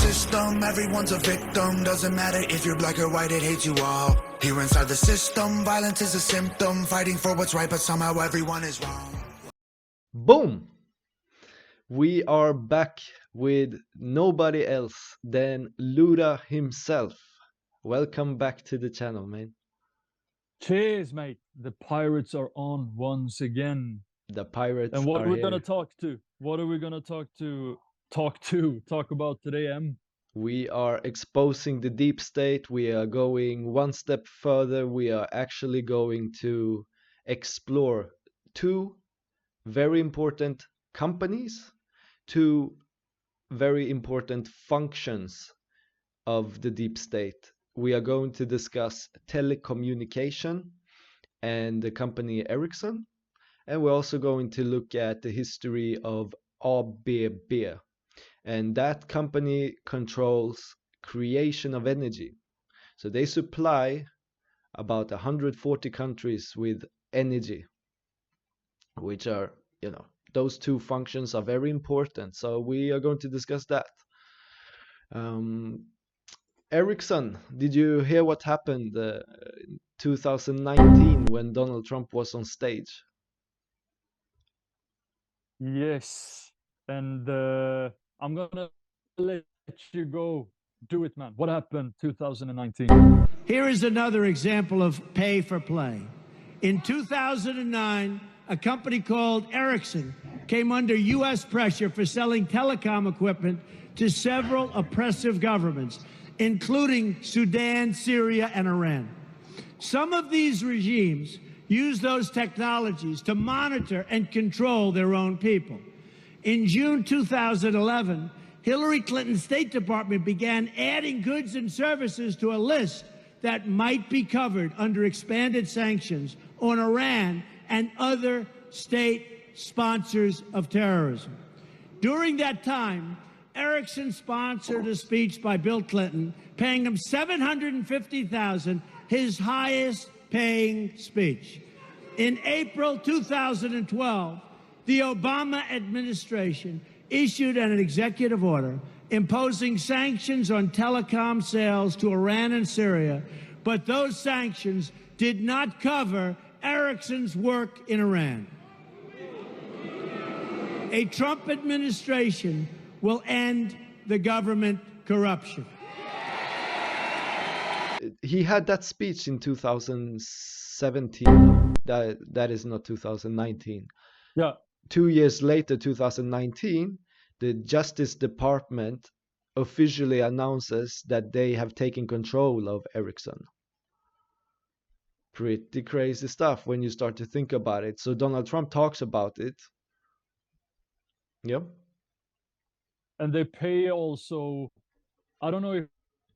system, everyone's a victim. Doesn't matter if you're black or white, it hates you all. Here inside the system, violence is a symptom. Fighting for what's right, but somehow everyone is wrong. Boom! We are back with nobody else than Luda himself. Welcome back to the channel, man. Cheers, mate. The pirates are on once again. The pirates And what are are we here. gonna talk to? What are we gonna talk about today, Em? We are exposing the deep state. We are going one step further. We are actually going to explore two very important companies, two very important functions of the deep state. We are going to discuss telecommunication and the company Ericsson, and we're also going to look at the history of ABB, and that company controls creation of energy. So they supply about 140 countries with energy, which are, those two functions are very important. So we are going to discuss that. Ericsson, did you hear what happened in 2019 when Donald Trump was on stage? Yes. And I'm gonna let you go. Do it, man. What happened 2019? Here is another example of pay for play. In 2009, a company called Ericsson came under U.S. pressure for selling telecom equipment to several oppressive governments, including Sudan, Syria, and Iran. Some of these regimes use those technologies to monitor and control their own people. In June 2011, Hillary Clinton's State Department began adding goods and services to a list that might be covered under expanded sanctions on Iran and other state sponsors of terrorism. During that time, Ericsson sponsored a speech by Bill Clinton, paying him $750,000, his highest paying speech. In April 2012, the Obama administration issued an executive order imposing sanctions on telecom sales to Iran and Syria, but those sanctions did not cover Ericsson's work in Iran. A Trump administration will end the government corruption. He had that speech in 2017. That is not 2019. Yeah. 2 years later, 2019, the Justice Department officially announces that they have taken control of Ericsson. Pretty crazy stuff when you start to think about it. So Donald Trump talks about it. Yep. And they pay also, I don't know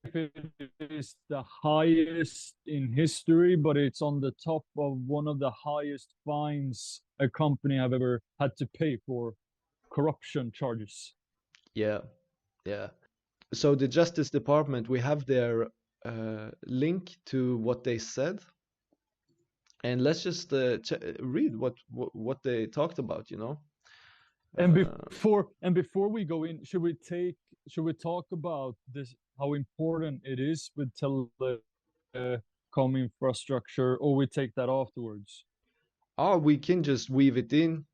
if it is the highest in history, but it's on the top of one of the highest fines a company have ever had to pay for corruption charges. Yeah. So the Justice Department, we have their link to what they said, and let's just read what they talked about. And before we go in, should we talk about this, how important it is with telecom infrastructure, or we take that afterwards? Oh, we can just weave it in.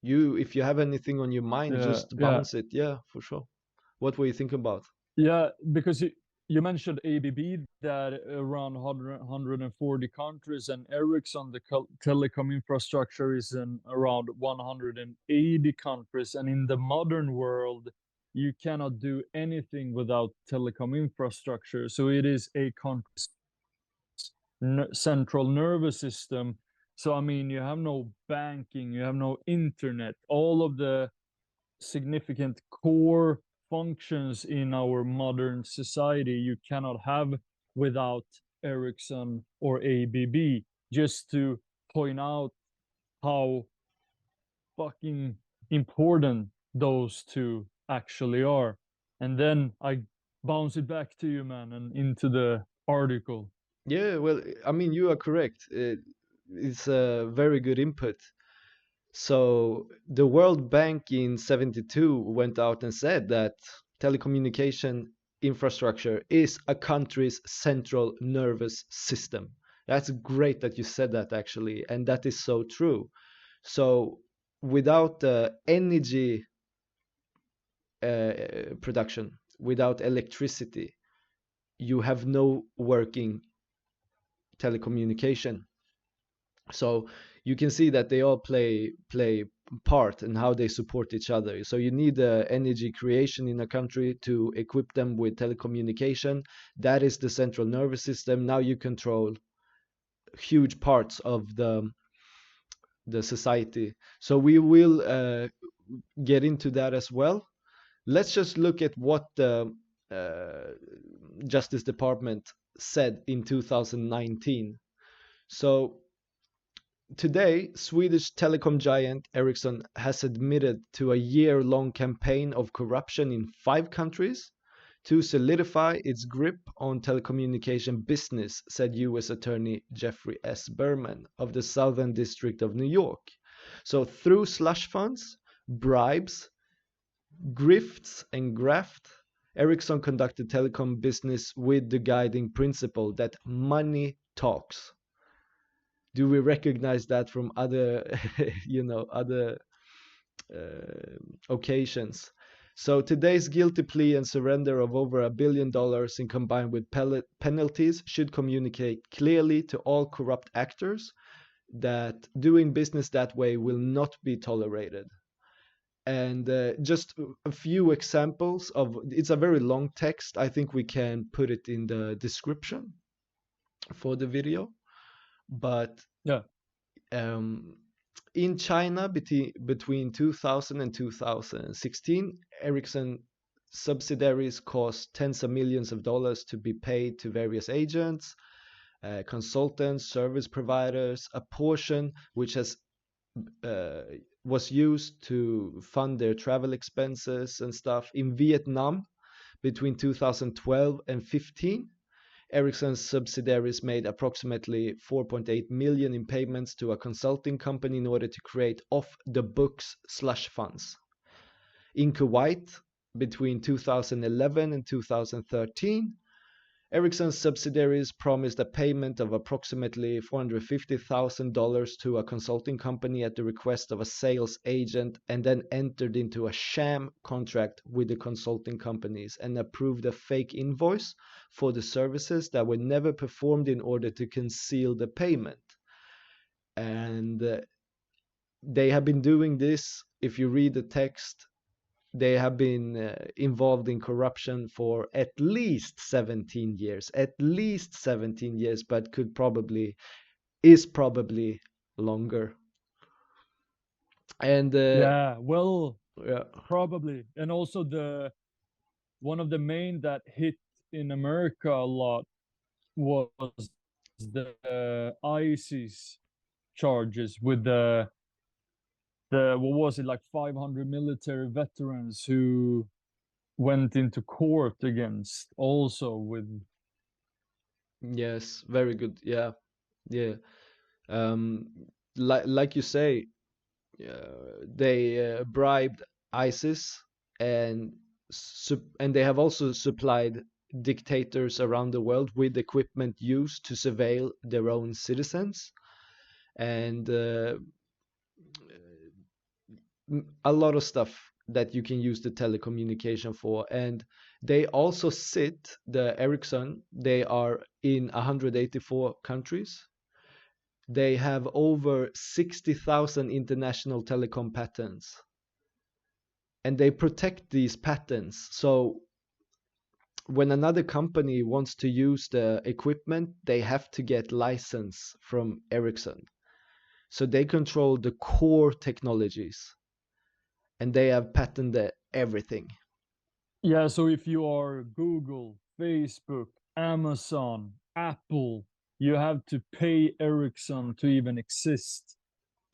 If you have anything on your mind, just bounce it. Yeah, for sure. What were you thinking about? Yeah, because you mentioned ABB, that around 140 countries, and Ericsson, the telecom infrastructure, is in around 180 countries. And in the modern world, you cannot do anything without telecom infrastructure. So it is a country's central nervous system. So, I mean, you have no banking, you have no internet, all of the significant core functions in our modern society you cannot have without Ericsson or ABB, just to point out how fucking important those two actually are. And then I bounce it back to you, man, and into the article. Yeah, well, I mean, you are correct. It's a very good input. So the World Bank in 72 went out and said that telecommunication infrastructure is a country's central nervous system. That's great that you said that, actually, and that is so true. So without the energy production, without electricity, you have no working telecommunication. So you can see that they all play part in how they support each other. So you need energy creation in a country to equip them with telecommunication. That is the central nervous system. Now you control huge parts of the society. So we will get into that as well. Let's just look at what the Justice Department said in 2019. So today, Swedish telecom giant Ericsson has admitted to a year-long campaign of corruption in 5 countries to solidify its grip on telecommunication business, said U.S. Attorney Jeffrey S. Berman of the Southern District of New York. So through slush funds, bribes, grifts, and graft, Ericsson conducted telecom business with the guiding principle that money talks. Do we recognize that from other, other occasions? So today's guilty plea and surrender of over $1 billion in combined with penalties should communicate clearly to all corrupt actors that doing business that way will not be tolerated. And just a few examples of, it's a very long text. I think we can put it in the description for the video. But Yeah. In China, between 2000 and 2016, Ericsson subsidiaries cost tens of millions of dollars to be paid to various agents, consultants, service providers, a portion which was used to fund their travel expenses and stuff. In Vietnam, between 2012 and 15, Ericsson's subsidiaries made approximately 4.8 million in payments to a consulting company in order to create off-the-books slush funds. In Kuwait, between 2011 and 2013, Ericsson's subsidiaries promised a payment of approximately $450,000 to a consulting company at the request of a sales agent, and then entered into a sham contract with the consulting companies and approved a fake invoice for the services that were never performed in order to conceal the payment. And they have been doing this. If you read the text, they have been involved in corruption for at least 17 years, but is probably longer. And Yeah, probably. And also one of the main that hit in America a lot was the ISIS charges with the what was it, like 500 military veterans who went into court against also with. Yes, very good. Yeah. Like you say, they bribed ISIS, and they have also supplied dictators around the world with equipment used to surveil their own citizens, and a lot of stuff that you can use the telecommunication for. And they also the Ericsson, they are in 184 countries. They have over 60,000 international telecom patents, and they protect these patents. So when another company wants to use the equipment, they have to get license from Ericsson. So they control the core technologies, and they have patented everything. Yeah, so if you are Google, Facebook, Amazon, Apple, you have to pay Ericsson to even exist.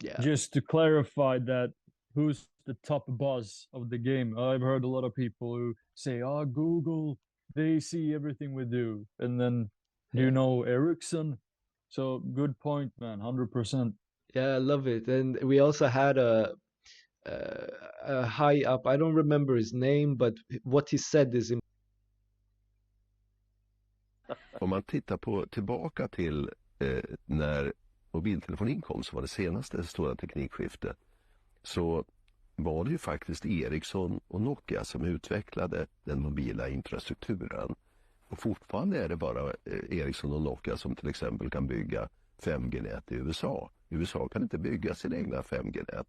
Yeah. Just to clarify that, who's the top boss of the game? I've heard a lot of people who say, "Oh, Google, they see everything we do," and then do you know Ericsson? So good point, man. 100%. Yeah, I love it. And we also had a high up. I don't remember his name, but what he said is Om man tittar tillbaka till när mobiltelefonin kom, så var det senaste stora teknikskiftet, så var det ju faktiskt Ericsson och Nokia som utvecklade den mobila infrastrukturen. Och fortfarande är det bara Ericsson och Nokia som till exempel kan bygga 5G-nät i USA. USA kan inte bygga sina egna 5G-nät.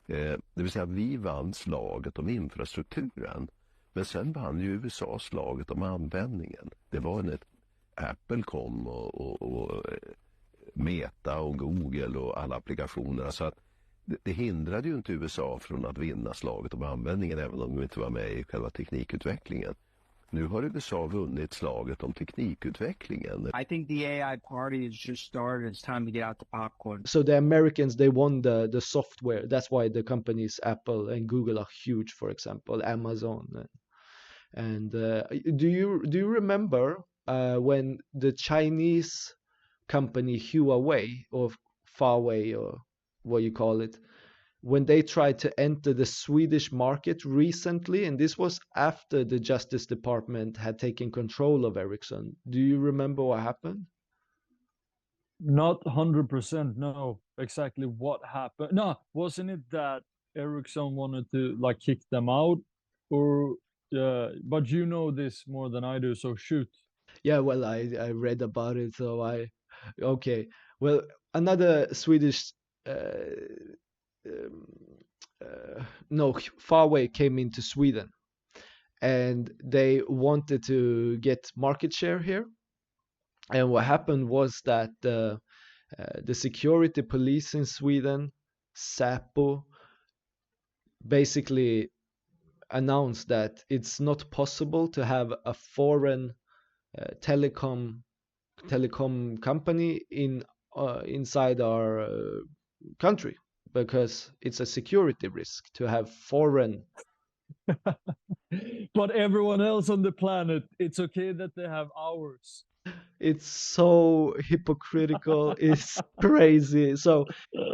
Det vill säga vi vann slaget om infrastrukturen. Men sen vann ju USA slaget om användningen. Det var när Apple kom och Meta och Google och alla applikationer. Så att det hindrade ju inte USA från att vinna slaget om användningen, även om de inte var med i själva teknikutvecklingen. Nu har USA vunnit slaget om teknikutvecklingen. I think the AI party has just started. It's time to get out the popcorn. So the Americans, they won the software. That's why the companies Apple and Google are huge, for example, Amazon. And do you remember when the Chinese company Huawei or Huawei or what you call it, when they tried to enter the Swedish market recently, and this was after the Justice Department had taken control of Ericsson. Do you remember what happened? Not 100%, no. Exactly what happened? No, wasn't it that Ericsson wanted to like kick them out, or but you know this more than I do, so shoot. Yeah, well, I read about it, so okay. Well, another Swedish no, Huawei came into Sweden, and they wanted to get market share here. And what happened was that the security police in Sweden, Säpo, basically announced that it's not possible to have a foreign telecom company inside our country, because it's a security risk to have foreign. But everyone else on the planet, it's okay that they have ours. It's so hypocritical. It's crazy. So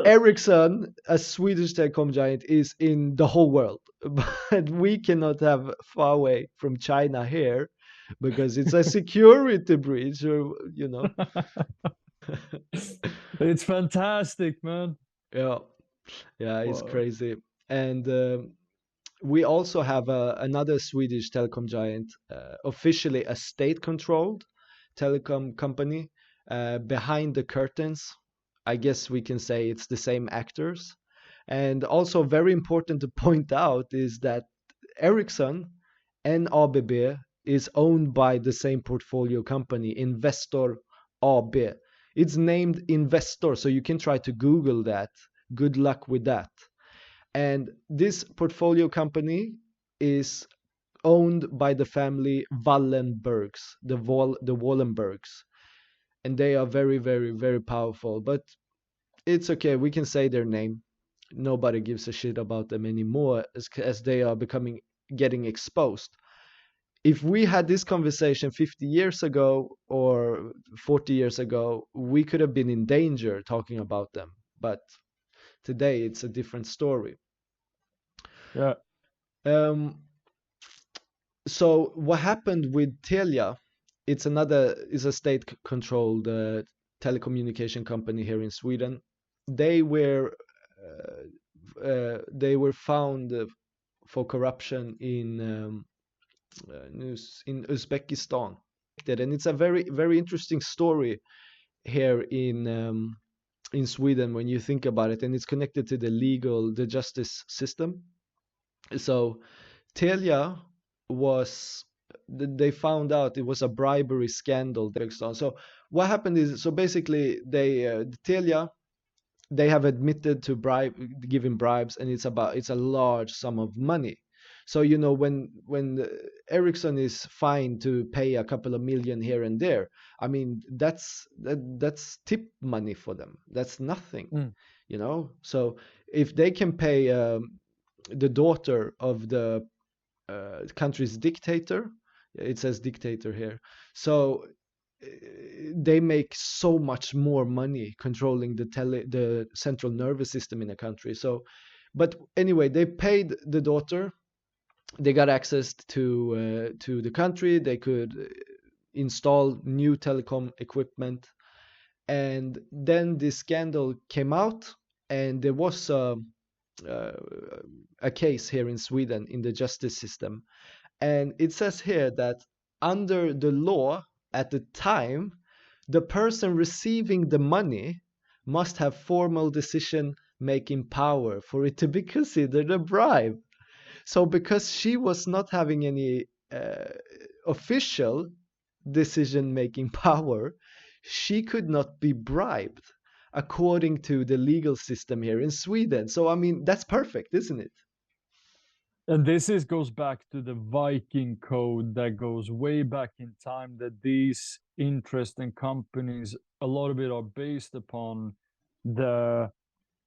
Ericsson, a Swedish telecom giant, is in the whole world, but we cannot have Huawei from China here because it's a security breach, or It's fantastic, man. Yeah, it's crazy. And we also have another Swedish telecom giant, officially a state-controlled telecom company, behind the curtains. I guess we can say it's the same actors. And also very important to point out is that Ericsson and ABB is owned by the same portfolio company, Investor AB. It's named Investor, so you can try to Google that. Good luck with that. And this portfolio company is owned by the family Wallenbergs, the Wallenbergs. And they are very, very, very powerful. But it's okay, we can say their name. Nobody gives a shit about them anymore as they are getting exposed. If we had this conversation 50 years ago or 40 years ago, we could have been in danger talking about them. But today it's a different story. Yeah. So what happened with Telia? It's a state-controlled telecommunication company here in Sweden. They were found for corruption in Uzbekistan, and it's a very, very interesting story here in Sweden when you think about it, and it's connected to the justice system. So Telia they found out it was a bribery scandal. So what happened is, so basically Telia, they have admitted to giving bribes, and it's a large sum of money. So when Ericsson is fined to pay a couple of million here and there, I mean that's tip money for them. That's nothing, So if they can pay the daughter of the country's dictator, it says dictator here, so they make so much more money controlling the central nervous system in a country. So, but anyway, they paid the daughter. They got access to the country. They could install new telecom equipment. And then this scandal came out, and there was a case here in Sweden in the justice system. And it says here that under the law at the time, the person receiving the money must have formal decision making power for it to be considered a bribe. So because she was not having any official decision making power, she could not be bribed according to the legal system here in Sweden. So I mean, that's perfect, isn't it? And this goes back to the Viking code that goes way back in time, that these interests and companies, a lot of it are based upon the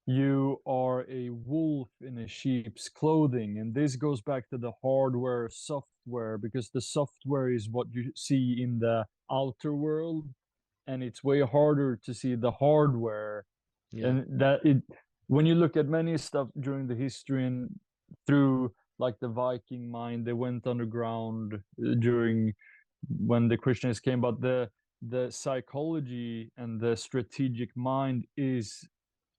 you are a wolf in a sheep's clothing. And this goes back to the hardware, software, because the software is what you see in the outer world, and it's way harder to see the hardware. Yeah. And that it, when you look at many stuff during the history and through like the Viking mind, they went underground during when the Christians came, but the psychology and the strategic mind is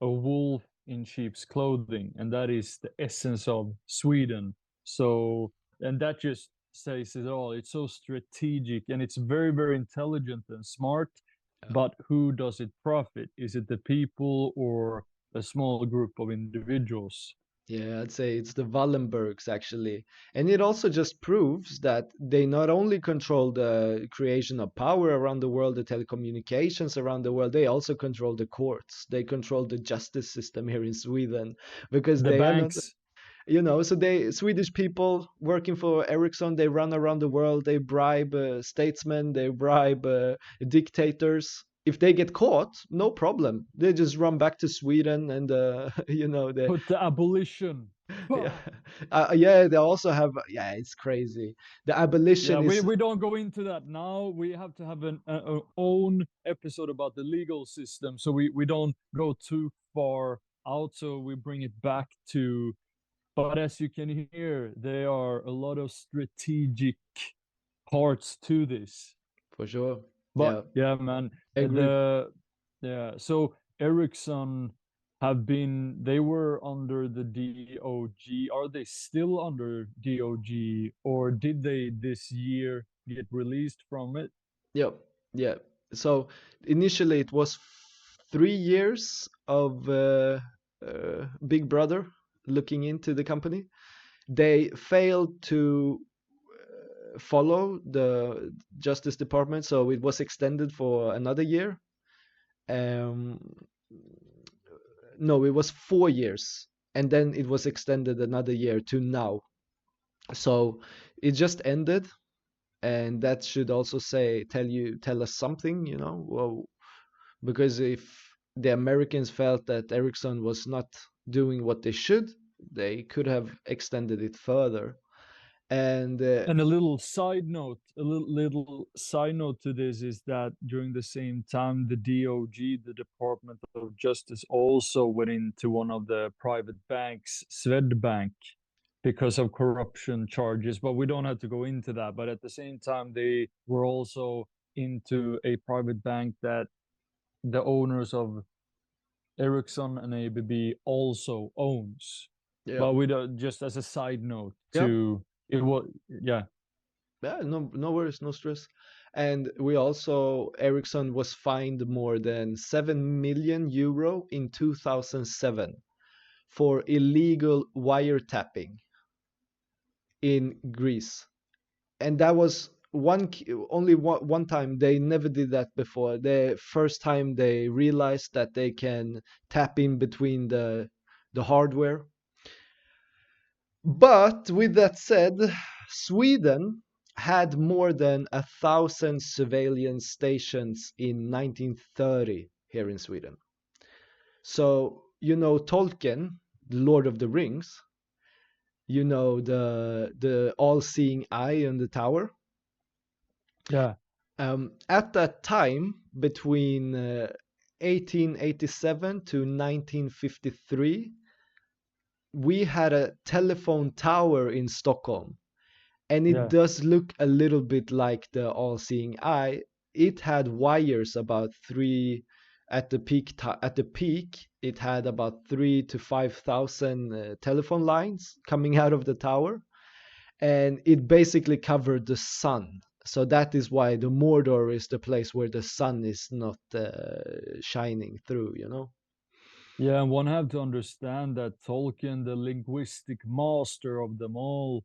a wolf in sheep's clothing, and that is the essence of Sweden. So, and that just says it all. It's so strategic, and it's very, very intelligent and smart. But who does it profit? Is it the people or a small group of individuals? Yeah, I'd say it's the Wallenbergs actually. And it also just proves that they not only control the creation of power around the world, the telecommunications around the world, they also control the courts. They control the justice system here in Sweden because The they are not, banks. so they Swedish people working for Ericsson, they run around the world, they bribe statesmen, they bribe dictators. If they get caught, no problem. They just run back to Sweden and they Put the abolition. yeah. Yeah, they also have, yeah, it's crazy. The abolition Yeah, is we don't go into that now. We have to have an own episode about the legal system, so we don't go too far out. So we bring it back to, but as you can hear, there are a lot of strategic parts to this. for sure. But yeah, man, Agreed. so Ericsson they were under the DOG. Are they still under DOG, or did they this year get released from it? Yep. Yeah. So initially it was 3 years of Big Brother looking into the company. They failed to follow the Justice Department, so it was extended for another year. No, it was 4 years, and then it was extended another year to now. So it just ended, and that should also tell us something, well, because if the Americans felt that Ericsson was not doing what they should, they could have extended it further. And And a little side note, to this is that during the same time, the DOG, the Department of Justice, also went into one of the private banks, Swedbank, because of corruption charges. But we don't have to go into that. But at the same time, they were also into a private bank that the owners of Ericsson and ABB also owns. yeah, But we don't, just as a side note Yeah. to it was, yeah. yeah, no worries, no stress. And we also, Ericsson was fined more than 7 million euro in 2007 for illegal wiretapping in Greece. And that was only one time. They never did that before. The first time they realized that they can tap in between the hardware. But with that said, Sweden had more than 1,000 surveillance stations in 1930 here in Sweden. So, Tolkien, the Lord of the Rings, the all-seeing eye in the tower. Yeah. At that time, between 1887 to 1953, we had a telephone tower in Stockholm, and it Yeah. does look a little bit like the all-seeing eye. It had wires about 3 at the peak. At the peak, it had about 3 to 5,000 telephone lines coming out of the tower, and it basically covered the sun. So that is why the Mordor is the place where the sun is not shining through, you know? Yeah, and one have to understand that Tolkien, the linguistic master of them all,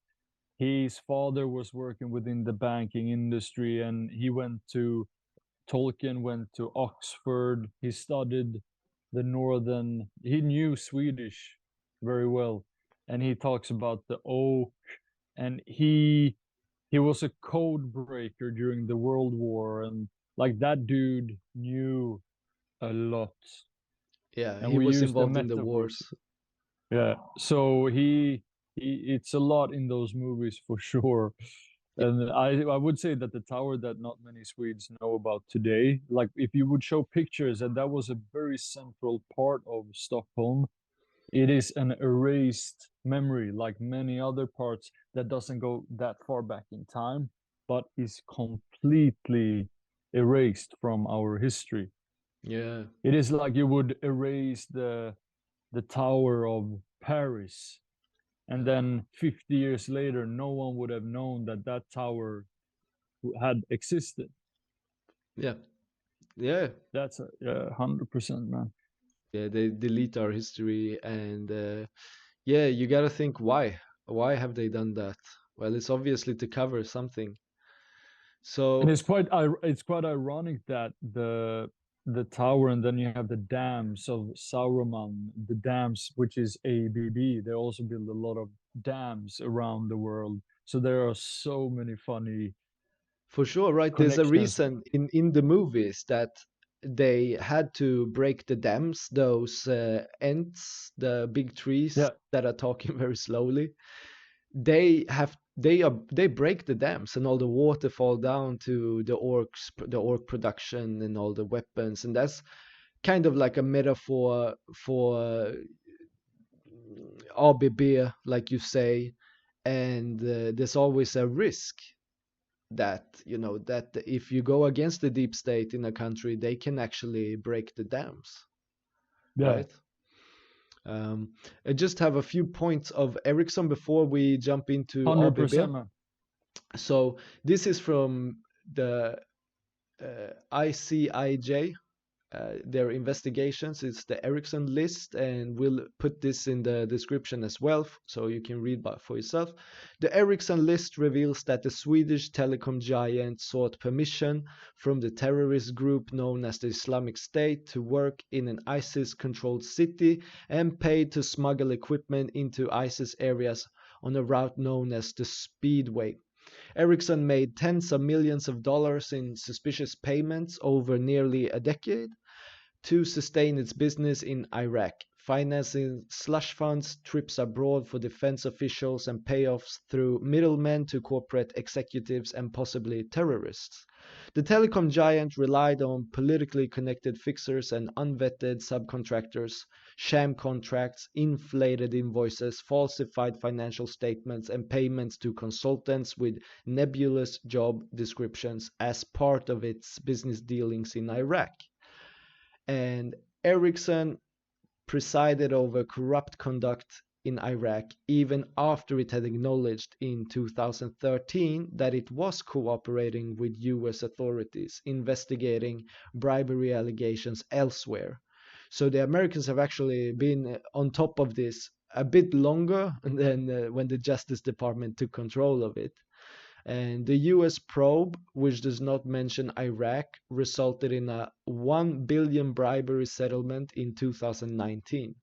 his father was working within the banking industry, and Tolkien went to Oxford. He studied he knew Swedish very well, and he talks about the oak, and he was a code breaker during the World War, and like that dude knew a lot. Yeah, And he we was use the involved in the metaphors. wars. Yeah, so he it's a lot in those movies for sure. And I would say that the tower that not many Swedes know about today, like if you would show pictures, and that was a very central part of Stockholm, it is an erased memory, like many other parts that doesn't go that far back in time, but is completely erased from our history. Yeah. It is like you would erase the Tower of Paris, and then 50 years later, no one would have known that that tower had existed. Yeah. Yeah. That's 100%, man. Yeah, they delete our history, and yeah, you got to think why have they done that? Well, it's obviously to cover something. And So it's quite ironic that the tower, and then you have the dams of Sauron, the dams, which is ABB. They also build a lot of dams around the world. So there are so many funny for sure, right, there's a connections. reason in the movies that they had to break the dams, those ents, the big trees Yeah, that are talking very slowly. They break the dams, and all the water fall down to the orc production and all the weapons, and that's kind of like a metaphor for ABB, like you say. And there's always a risk that, you know, that if you go against the deep state in a country, they can actually break the dams, yeah, right? I just have a few points of Ericsson before we jump into ABB. 100%, man. So this is from the ICIJ, their investigations. It's the Ericsson list, and we'll put this in the description as well, so you can read for yourself. The Ericsson list reveals that the Swedish telecom giant sought permission from the terrorist group known as the Islamic State to work in an ISIS-controlled city, and paid to smuggle equipment into ISIS areas on a route known as the Speedway. Ericsson made tens of millions of dollars in suspicious payments over nearly a decade to sustain its business in Iraq, financing slush funds, trips abroad for defense officials, and payoffs through middlemen to corporate executives and possibly terrorists. The telecom giant relied on politically connected fixers and unvetted subcontractors, sham contracts, inflated invoices, falsified financial statements, and payments to consultants with nebulous job descriptions as part of its business dealings in Iraq. And Ericsson presided over corrupt conduct in Iraq even after it had acknowledged in 2013 that it was cooperating with US authorities investigating bribery allegations elsewhere. So the Americans have actually been on top of this a bit longer than when the Justice Department took control of it. And the US probe, which does not mention Iraq, resulted in a $1 billion bribery settlement in 2019.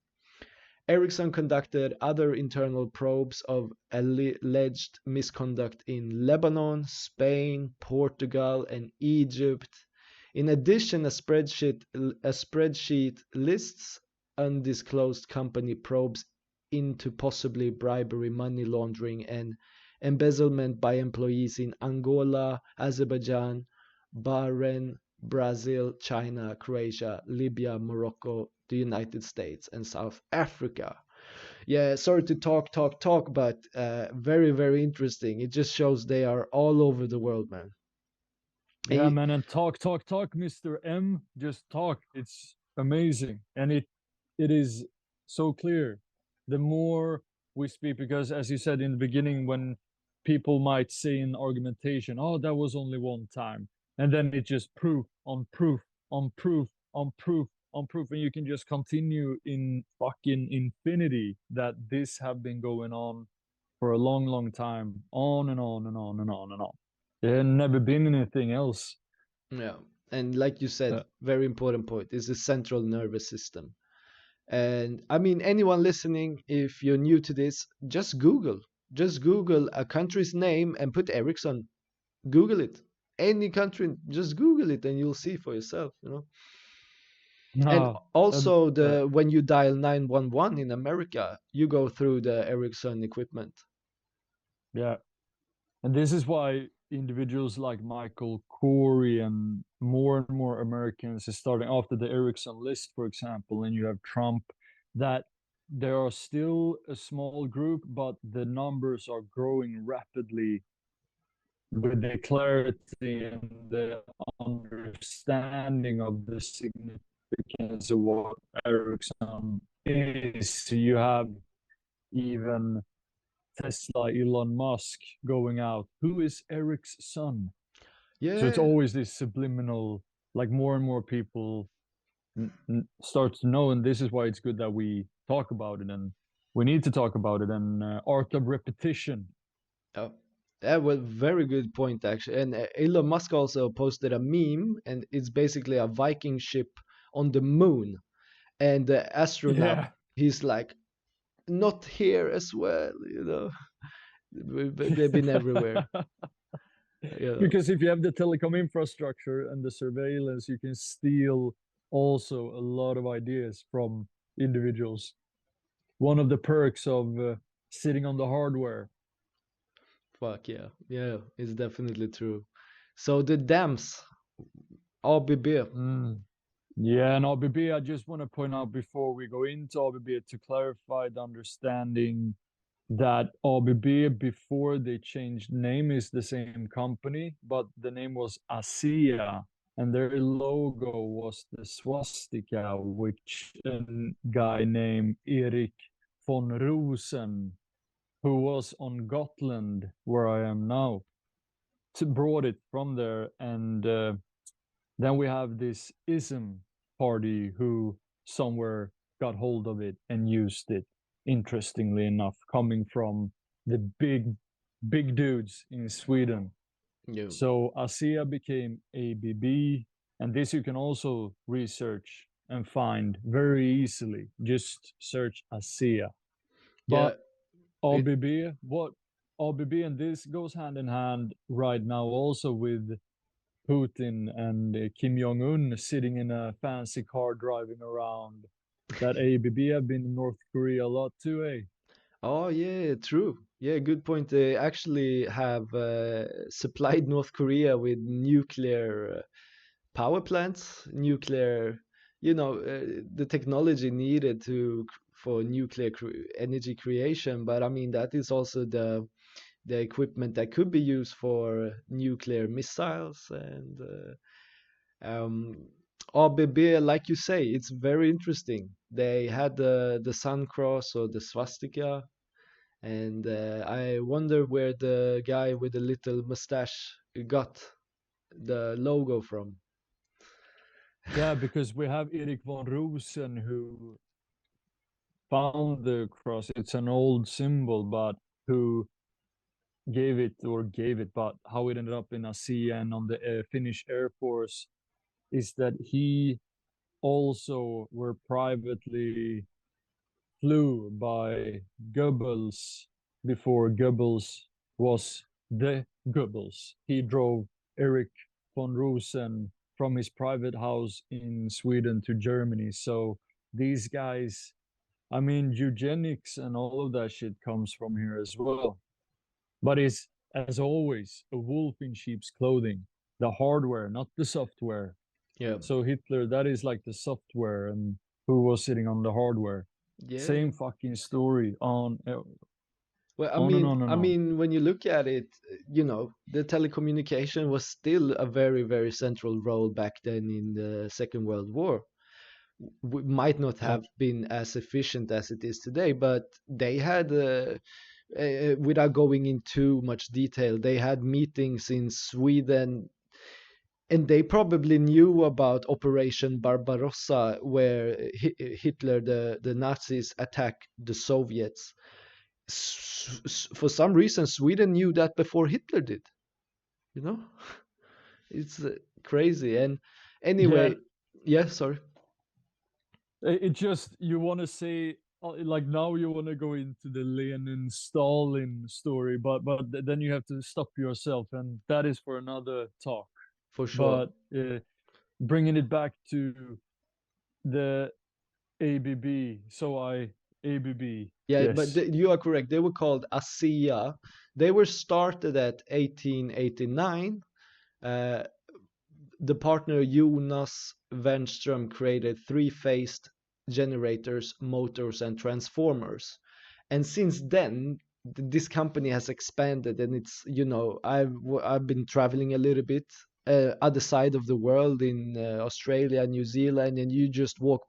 Ericsson conducted other internal probes of alleged misconduct in Lebanon, Spain, Portugal, and Egypt. In addition, a spreadsheet lists undisclosed company probes into possibly bribery, money laundering, and embezzlement by employees in Angola, Azerbaijan, Bahrain, Brazil, China, Croatia, Libya, Morocco, the United States, and South Africa. Yeah, sorry to talk, but very, very interesting. It just shows they are all over the world, man. Yeah, And man, and talk, Mr. M. Just talk. It's amazing, and it is so clear. The more we speak, because as you said in the beginning, when people might say in argumentation, "Oh, that was only one time," and then it just proof on proof on proof on proof on proof, and you can just continue in fucking infinity that this have been going on for a long, long time, on and on and on and on and on. There had never been anything else. yeah, and like you said, Uh, very important point is the central nervous system. And I mean, anyone listening, if you're new to this, just Google a country's name and put Ericsson. Google it. Any country, just Google it, and you'll see for yourself. And no, also, uh, the when you dial 911 in America, you go through the Ericsson equipment. yeah. And this is why individuals like Michael Corey and more Americans is starting after the Ericsson list, for example, and you have Trump, that there are still a small group, but the numbers are growing rapidly with the clarity and the understanding of the significance of what Ericsson is. You have even Tesla, Elon Musk going out. Who is Eric's son? So it's Yeah. always this subliminal, like more and more people start to know, and this is why it's good that we talk about it, and we need to talk about it. And art of repetition. Oh, that was very good point actually. And Elon Musk also posted a meme, and it's basically a Viking ship on the moon, and the astronaut, Yeah. he's like, not here as well. They've been everywhere. Because if you have the telecom infrastructure and the surveillance, you can steal also a lot of ideas from individuals. One of the perks of sitting on the hardware. Fuck yeah, yeah, it's definitely true. So the dams, ABB. Yeah, and ABB, I just want to point out before we go into ABB to clarify the understanding that ABB, before they changed name, is the same company, but the name was ASEA, and their logo was the swastika, which a guy named Erik von Rosen, who was on Gotland, where I am now, brought it from there. And then we have this ism party who somewhere got hold of it and used it, interestingly enough, coming from the big dudes in Sweden. Yeah. So ASEA became ABB, and this you can also research and find very easily. Just search ASEA. But ABB, what ABB, and this goes hand in hand right now also with Putin and Kim Jong Un sitting in a fancy car driving around. That ABB have been in North Korea a lot too, eh? Oh yeah, true. Yeah, good point. They actually have supplied North Korea with nuclear power plants, the technology needed for nuclear energy creation. But I mean, that is also the equipment that could be used for nuclear missiles and ABB, like you say, it's very interesting. They had the sun cross or the swastika, and I wonder where the guy with the little mustache got the logo from. Yeah, because we have Erik von Rosen who found the cross. It's an old symbol, but who gave it, but how it ended up in ASEA and on the Finnish Air Force is that he also were privately flew by Goebbels before Goebbels was the Goebbels. He drove Erik von Rosen from his private house in Sweden to Germany. So these guys, I mean, eugenics and all of that shit comes from here as well. But it's, as always, a wolf in sheep's clothing. The hardware, not the software. Yeah. So Hitler, that is like the software, and who was sitting on the hardware. Yeah. Same fucking story on. Well, On and on and I on. mean, when you look at it, you know, the telecommunication was still a very, very central role back then in the Second World War. Might not Yeah. have been as efficient as it is today, but they had, without going into much detail, they had meetings in Sweden, and they probably knew about Operation Barbarossa, where Hitler, the Nazis, attacked the Soviets. For some reason, Sweden knew that before Hitler did. You know, it's crazy. And anyway, yeah, sorry. It just, you want to say, like, now you want to go into the Lenin Stalin story, but then you have to stop yourself, and that is for another talk. For sure. But bringing it back to the ABB, ABB. Yeah, Yes. but you are correct. They were called ASEA. They were started at 1889. The partner Jonas Wernström created three-phased generators, motors, and transformers. And since then, this company has expanded, and it's, you know, I've been traveling a little bit other side of the world in Australia, New Zealand, and you just walk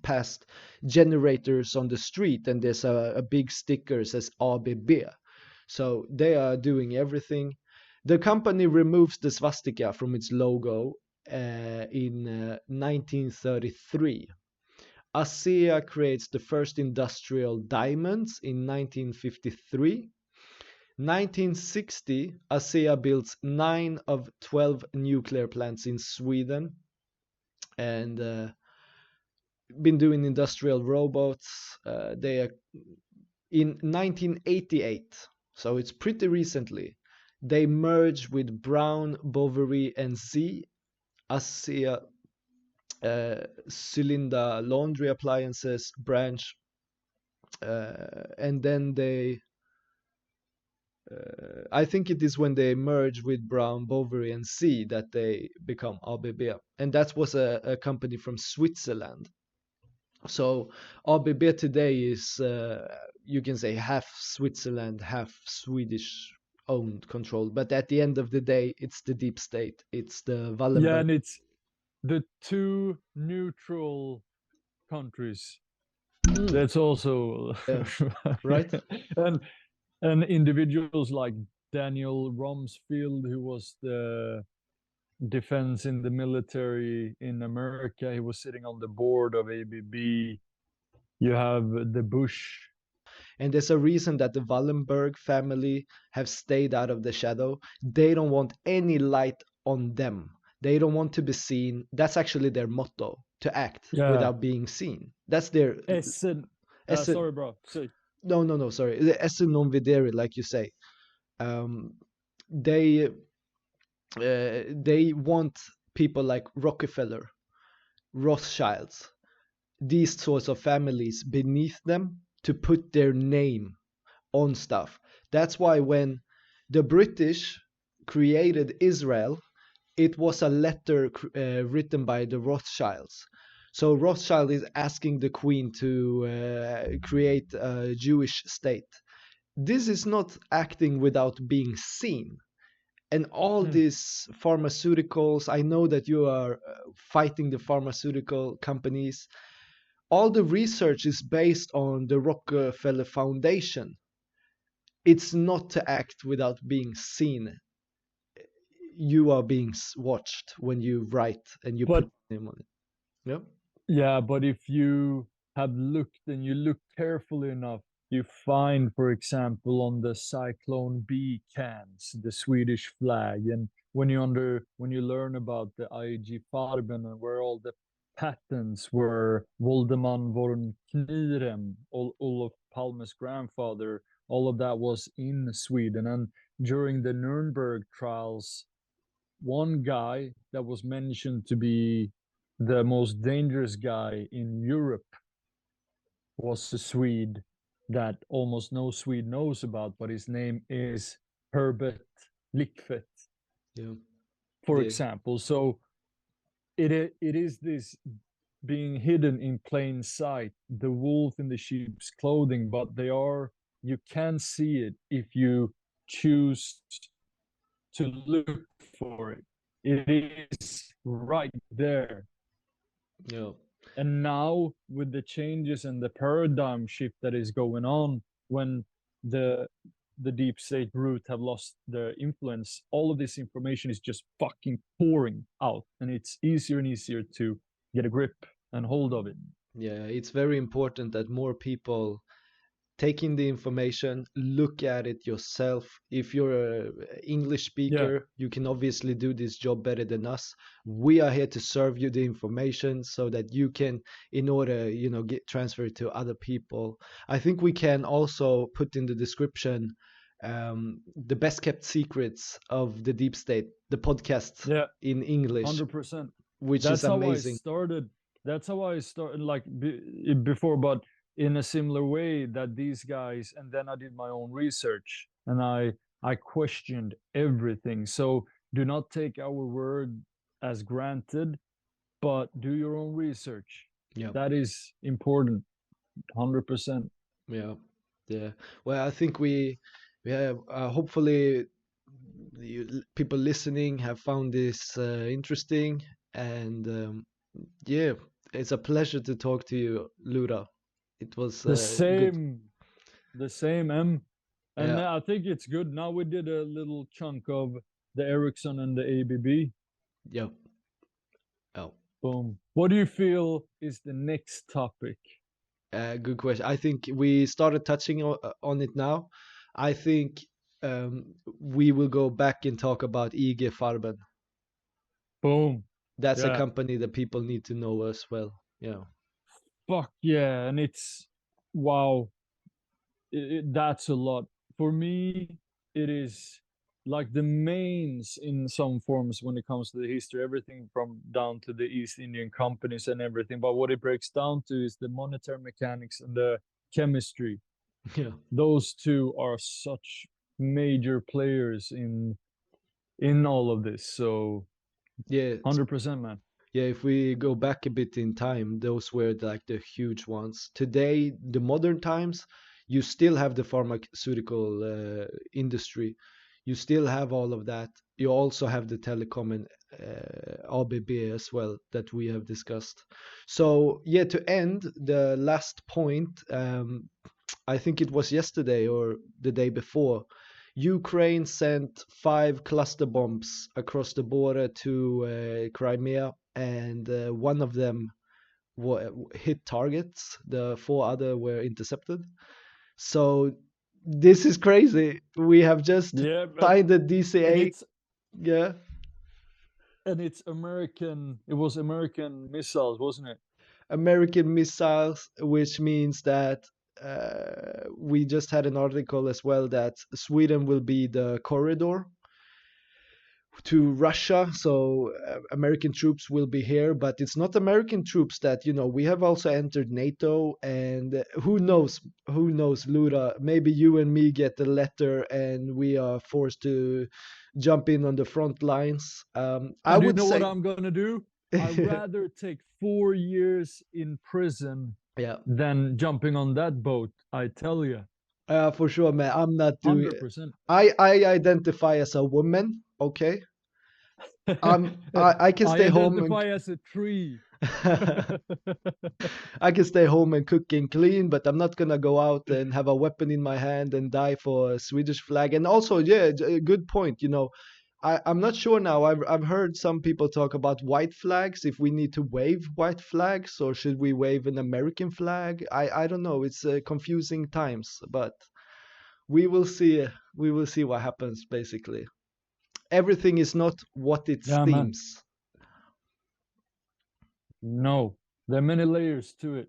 past generators on the street, and there's a big sticker that says ABB. So they are doing everything. The company removes the swastika from its logo in 1933. ASEA creates the first industrial diamonds in 1953. 1960, ASEA builds 9 of 12 nuclear plants in Sweden, and been doing industrial robots. They are in 1988, so it's pretty recently. They merged with Brown, Boveri, and Z. ASEA Cylinder laundry appliances branch, and then they I think it is when they merge with Brown, Boveri, and C that they become ABB, and that was a company from Switzerland. So ABB today is, you can say, half Switzerland, half Swedish owned, controlled. But at the end of the day, it's the deep state. It's the Wallenberg. Yeah, and it's the two neutral countries. That's also right. And individuals like Daniel Rumsfeld, who was the defense in the military in America. He was sitting on the board of ABB. You have the Bush. And there's a reason that the Wallenberg family have stayed out of the shadow. They don't want any light on them. They don't want to be seen. That's actually their motto, to act without being seen. That's their... sorry, bro. Say. No, sorry. The esse non vedere, like you say. They want people like Rockefeller, Rothschilds, these sorts of families beneath them to put their name on stuff. That's why when the British created Israel, it was a letter written by the Rothschilds. So Rothschild is asking the Queen to create a Jewish state. This is not acting without being seen. And all these pharmaceuticals, I know that you are fighting the pharmaceutical companies. All the research is based on the Rockefeller Foundation. It's not to act without being seen. You are being watched when you write and you put name on it. Yeah. Yeah, but if you have looked and you look carefully enough, you find, for example, on the Cyclone B cans, the Swedish flag, and when you learn about the IG Farben and where all the patents were, Voldemar von Kniren, Olof Palme's grandfather, all of that was in Sweden. And during the Nuremberg trials, one guy that was mentioned to be the most dangerous guy in Europe was a Swede that almost no Swede knows about, but his name is Herbert Lickfett, for example. So it is this being hidden in plain sight, the wolf in the sheep's clothing, but you can see it if you choose to look for it. It is right there. Yeah. And now, with the changes and the paradigm shift that is going on, when the deep state root have lost their influence, all of this information is just fucking pouring out, and it's easier and easier to get a grip and hold of it. Yeah, it's very important that more people taking the information, look at it yourself. If you're an English speaker, you can obviously do this job better than us. We are here to serve you the information so that you can, in order, get transferred to other people. I think we can also put in the description the best kept secrets of the deep state, the podcast in English, 100%. which is amazing. That's how I started, like before, but in a similar way that these guys, and then I did my own research and I questioned everything. So do not take our word as granted, but do your own research. Yeah, that is important. 100%. Yeah. Well, I think we have hopefully people listening have found this interesting, and yeah, it's a pleasure to talk to you, Lura. It was The good. same, M. And Yeah. I think it's good. Now we did a little chunk of the Ericsson and the ABB. Yeah. Oh, Boom. What do you feel is the next topic? good question. I think we started touching on it now. I think we will go back and talk about EG Farben. Boom. That's a Yeah. company that people need to know as well. Yeah. Fuck yeah. And it's, wow. That's a lot. For me, it is like the mains in some forms when it comes to the history, everything from down to the East Indian companies and everything. But what it breaks down to is the monetary mechanics and the chemistry. Yeah. Those two are such major players in all of this. So Yeah. 100%, man. Yeah, if we go back a bit in time, those were like the huge ones. Today, the modern times, you still have the pharmaceutical industry. You still have all of that. You also have the telecom and ABB as well that we have discussed. So yeah, to end the last point, I think it was yesterday or the day before, Ukraine sent 5 cluster bombs across the border to Crimea, and one of them hit targets. The 4 other were intercepted. So this is crazy. We have just signed the DCA. Yeah. And it's American. It was American missiles, wasn't it? American missiles, which means that we just had an article as well that Sweden will be the corridor to Russia. So American troops will be here, but it's not American troops that, we have also entered NATO, and who knows, Lura, maybe you and me get the letter and we are forced to jump in on the front lines. I would know say what I'm going to do? I'd rather take 4 years in prison than jumping on that boat, I tell you. For sure, man. I'm not doing 100%. I identify as a woman, okay? I can stay home. I identify as a tree. I can stay home and cook and clean, but I'm not gonna go out and have a weapon in my hand and die for a Swedish flag. And also, yeah, a good point. I'm not sure now. I've heard some people talk about white flags. If we need to wave white flags, or should we wave an American flag? I don't know. It's confusing times, but we will see. We will see what happens. Basically, everything is not what it seems. No, there are many layers to it.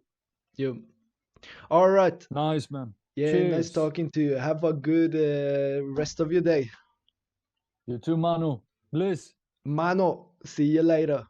Yeah. All right. Nice, man. Yeah, Cheers. nice talking to you. Have a good rest of your day. You too, Manu. Bliss. Mano, see you later.